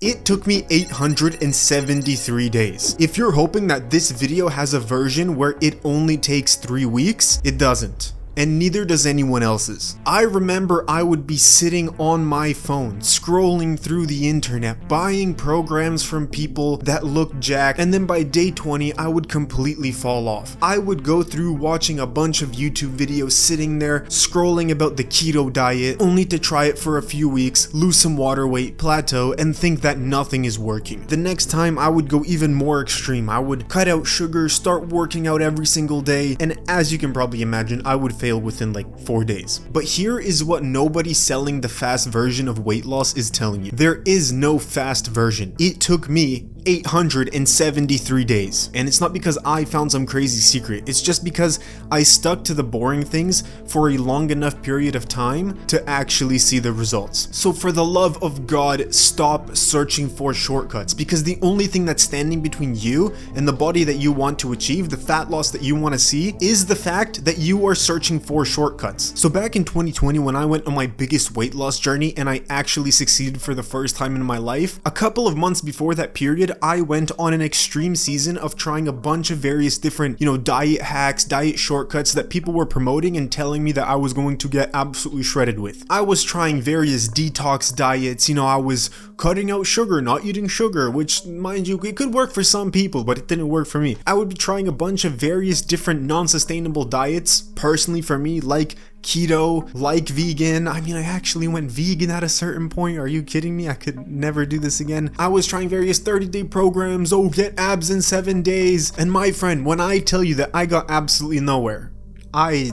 It took me 873 days. If you're hoping that this video has a version where it only takes 3 weeks, it doesn't. And neither does anyone else's. I remember I would be sitting on my phone, scrolling through the internet, buying programs from people that looked jacked, and then by day 20, I would completely fall off. I would go through watching a bunch of YouTube videos, sitting there, scrolling about the keto diet, only to try it for a few weeks, lose some water weight, plateau, and think that nothing is working. The next time I would go even more extreme. I would cut out sugar, start working out every single day, and as you can probably imagine, I would fail within like 4 days. But here is what nobody selling the fast version of weight loss is telling you. There is no fast version. It took me 873 days. And it's not because I found some crazy secret. It's just because I stuck to the boring things for a long enough period of time to actually see the results. So for the love of God, stop searching for shortcuts, because the only thing that's standing between you and the body that you want to achieve, the fat loss that you want to see, is the fact that you are searching for shortcuts. So back in 2020, when I went on my biggest weight loss journey and I actually succeeded for the first time in my life, a couple of months before that period, I went on an extreme season of trying a bunch of various different, diet hacks, diet shortcuts that people were promoting and telling me that I was going to get absolutely shredded with. I was trying various detox diets, I was cutting out sugar, not eating sugar, which, mind you, it could work for some people, but it didn't work for me. I would be trying a bunch of various different non-sustainable diets, personally for me, like keto, like vegan. I actually went vegan at a certain point. Are you kidding me? I could never do this again. I was trying various 30-day programs. Oh, get abs in 7 days. And my friend, when I tell you that I got absolutely nowhere, I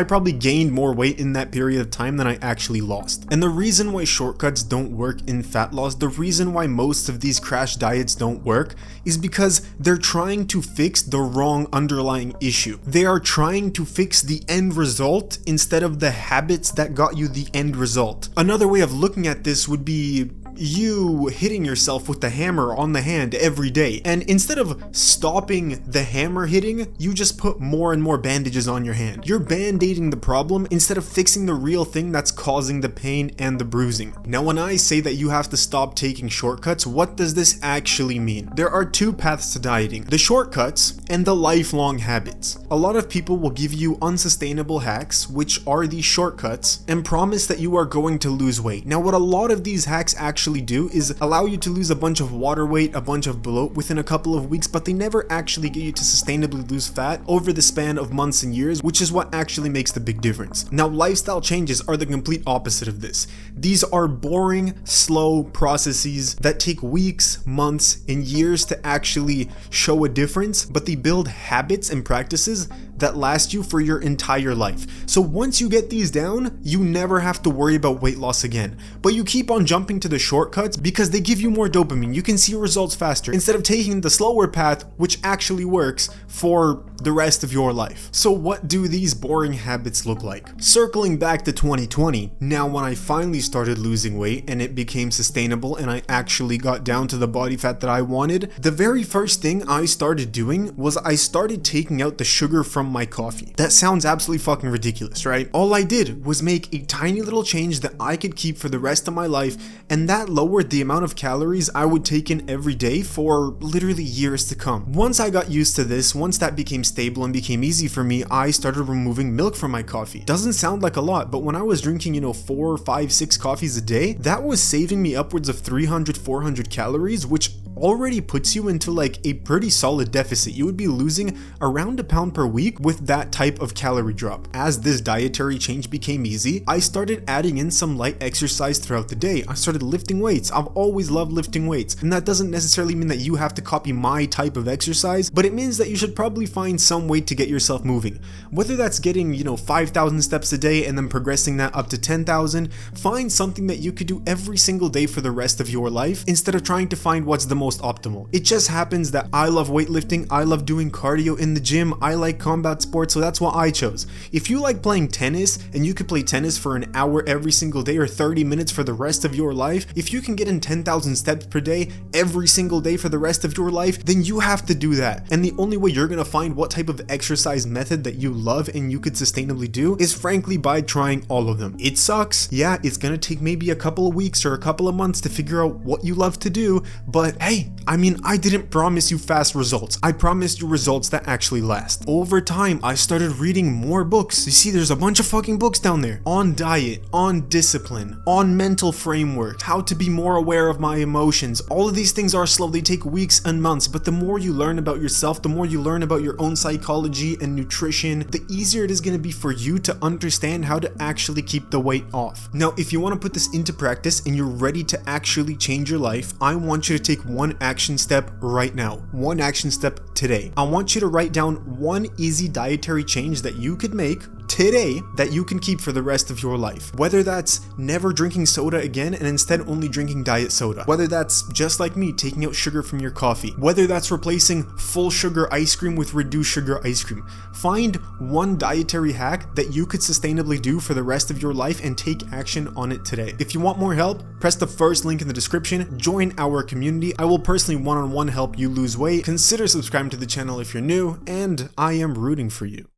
probably gained more weight in that period of time than I actually lost. And the reason why shortcuts don't work in fat loss, the reason why most of these crash diets don't work, is because they're trying to fix the wrong underlying issue. They are trying to fix the end result instead of the habits that got you the end result. Another way of looking at this would be you hitting yourself with the hammer on the hand every day, and instead of stopping the hammer hitting, you just put more and more bandages on your hand. You're band-aiding the problem instead of fixing the real thing that's causing the pain and the bruising. Now, when I say that you have to stop taking shortcuts, what does this actually mean? There are two paths to dieting: the shortcuts and the lifelong habits. A lot of people will give you unsustainable hacks, which are these shortcuts, and promise that you are going to lose weight. Now, what a lot of these hacks actually do is allow you to lose a bunch of water weight, a bunch of bloat within a couple of weeks, but they never actually get you to sustainably lose fat over the span of months and years, which is what actually makes the big difference. Now, lifestyle changes are the complete opposite of this. These are boring, slow processes that take weeks, months, and years to actually show a difference, but they build habits and practices that last you for your entire life. So once you get these down, you never have to worry about weight loss again. But you keep on jumping to the shortcuts because they give you more dopamine. You can see results faster instead of taking the slower path, which actually works for the rest of your life. So what do these boring habits look like? Circling back to 2020, now when I finally started losing weight and it became sustainable and I actually got down to the body fat that I wanted, the very first thing I started doing was I started taking out the sugar from my coffee. That sounds absolutely fucking ridiculous, right? All I did was make a tiny little change that I could keep for the rest of my life, and that lowered the amount of calories I would take in every day for literally years to come. Once I got used to this, once that became stable and became easy for me, I started removing milk from my coffee. Doesn't sound like a lot, but when I was drinking, 4, 5, 6 coffees a day, that was saving me upwards of 300, 400 calories, which already puts you into like a pretty solid deficit. You would be losing around a pound per week with that type of calorie drop. As this dietary change became easy, I started adding in some light exercise throughout the day. I started lifting weights. I've always loved lifting weights, and that doesn't necessarily mean that you have to copy my type of exercise, but it means that you should probably find some way to get yourself moving. Whether that's getting 5,000 steps a day and then progressing that up to 10,000, find something that you could do every single day for the rest of your life instead of trying to find what's the most most optimal. It just happens that I love weightlifting, I love doing cardio in the gym, I like combat sports, so that's what I chose. If you like playing tennis and you could play tennis for an hour every single day or 30 minutes for the rest of your life, if you can get in 10,000 steps per day every single day for the rest of your life, then you have to do that. And the only way you're gonna find what type of exercise method that you love and you could sustainably do is frankly by trying all of them. It sucks. Yeah, it's gonna take maybe a couple of weeks or a couple of months to figure out what you love to do, but hey, I mean, I didn't promise you fast results. I promised you results that actually last. Over time, I started reading more books. You see, there's a bunch of fucking books down there on diet, on discipline, on mental framework, how to be more aware of my emotions. All of these things are slow. They take weeks and months, but the more you learn about yourself, the more you learn about your own psychology and nutrition, the easier it is going to be for you to understand how to actually keep the weight off. Now, if you want to put this into practice and you're ready to actually change your life, I want you to take one action step right now. One action step today. I want you to write down one easy dietary change that you could make today that you can keep for the rest of your life. Whether that's never drinking soda again and instead only drinking diet soda. Whether that's just like me, taking out sugar from your coffee. Whether that's replacing full sugar ice cream with reduced sugar ice cream. Find one dietary hack that you could sustainably do for the rest of your life and take action on it today. If you want more help, press the first link in the description, join our community. I will personally one-on-one help you lose weight. Consider subscribing to the channel if you're new, and I am rooting for you.